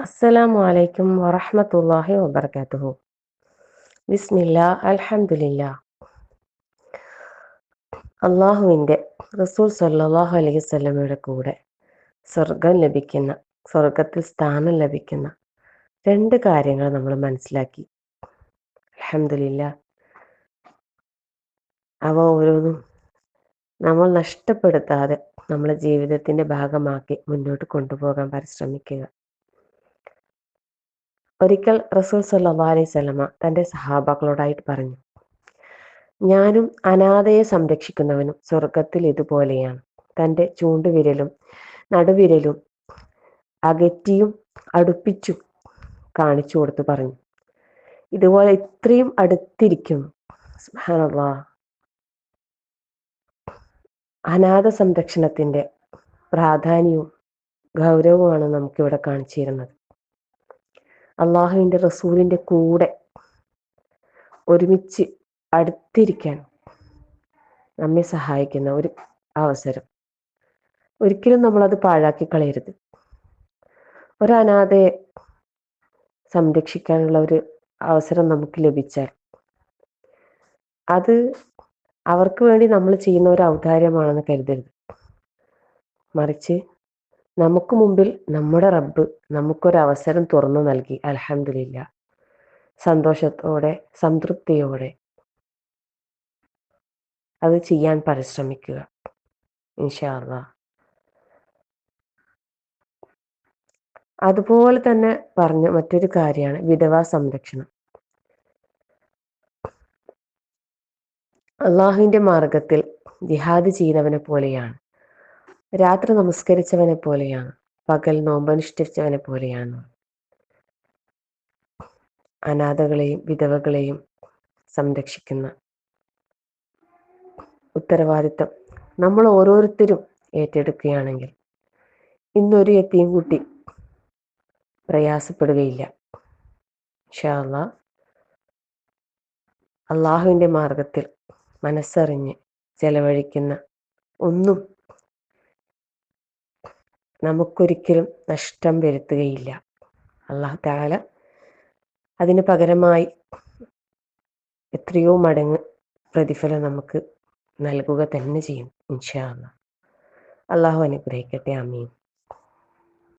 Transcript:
അസ്സലാമു അലൈക്കും വറഹ്മത്തുള്ളാഹി വബറകാതുഹു. ബിസ്മില്ലാ അൽഹംദുലില്ലാ. അള്ളാഹുവിൻ്റെ റസൂൽ സല്ലല്ലാഹു അലൈഹി വസല്ലമയുടെ കൂടെ സ്വർഗത്തിൽ സ്ഥാനം ലഭിക്കുന്ന രണ്ട് കാര്യങ്ങൾ നമ്മൾ മനസ്സിലാക്കി. അൽഹംദുലില്ലാ. അവ ഓരോന്നും നമ്മൾ നഷ്ടപ്പെടുത്താതെ നമ്മളെ ജീവിതത്തിൻ്റെ ഭാഗമാക്കി മുന്നോട്ട് കൊണ്ടുപോകാൻ പരിശ്രമിക്കുക. ഒരിക്കൽ റസൂൽ സല്ലല്ലാഹു അലൈഹി വസല്ലമ തൻ്റെ സഹാബാക്കളോടായിട്ട് പറഞ്ഞു, ഞാനും അനാഥയെ സംരക്ഷിക്കുന്നവനും സ്വർഗത്തിൽ ഇതുപോലെയാണ്. തൻ്റെ ചൂണ്ടുവിരലും നടുവിരലും അകറ്റിയും അടുപ്പിച്ചും കാണിച്ചു കൊടുത്തു പറഞ്ഞു, ഇതുപോലെ ഇത്രയും അടുത്തിരിക്കുന്നു. സുബ്ഹാനല്ലാഹ്. അനാഥ സംരക്ഷണത്തിൻ്റെ പ്രാധാന്യവും ഗൗരവവുമാണ് നമുക്കിവിടെ കാണിച്ചിരുന്നത്. അള്ളാഹുവിൻ്റെ റസൂലിൻ്റെ കൂടെ ഒരുമിച്ച് അടുത്തിരിക്കാൻ നമ്മെ സഹായിക്കുന്ന ഒരു അവസരം. ഒരിക്കലും നമ്മളത് പാഴാക്കി കളയരുത്. ഒരു അനാഥയെ സംരക്ഷിക്കാനുള്ള ഒരു അവസരം നമുക്ക് ലഭിച്ചാൽ അത് അവർക്ക് വേണ്ടി നമ്മൾ ചെയ്യുന്ന ഒരു ഔദാര്യമാണെന്ന് കരുതരുത്. മറിച്ച് നമുക്ക് മുമ്പിൽ നമ്മുടെ റബ്ബ് നമുക്കൊരവസരം തുറന്നു നൽകി. അൽഹംദുലില്ലാ. സന്തോഷത്തോടെ സംതൃപ്തിയോടെ അത് ചെയ്യാൻ പരിശ്രമിക്കുക ഇൻഷാ അല്ലാഹ്. അതുപോലെ തന്നെ പറഞ്ഞ മറ്റൊരു കാര്യമാണ് വിധവാ സംരക്ഷണം. അള്ളാഹുവിൻ്റെ മാർഗത്തിൽ ജിഹാദ് ചെയ്തവനെ പോലെയാണ്, രാത്രി നമസ്കരിച്ചവനെ പോലെയാണ്, പകൽ നോമ്പനുഷ്ഠിച്ചവനെ പോലെയാണ്. അനാഥകളെയും വിധവകളെയും സംരക്ഷിക്കുന്ന ഉത്തരവാദിത്തം നമ്മൾ ഓരോരുത്തരും ഏറ്റെടുക്കുകയാണെങ്കിൽ ഇന്നൊരു യത്തീം കുട്ടി പ്രയാസപ്പെടുകയില്ല. ഇൻഷാ അല്ലാഹ്. അള്ളാഹുവിൻ്റെ മാർഗത്തിൽ മനസ്സറിഞ്ഞ് ചെലവഴിക്കുന്ന ഒന്നും നമുക്കൊരിക്കലും നഷ്ടം വരുത്തുകയില്ല. അല്ലാഹു തആല അതിന് പകരമായി എത്രയോ മടങ്ങ് പ്രതിഫലം നമുക്ക് നൽകുക തന്നെ ചെയ്യും ഇൻഷാ അല്ലാഹ്. അള്ളാഹു അനുഗ്രഹിക്കട്ടെ. ആമീൻ.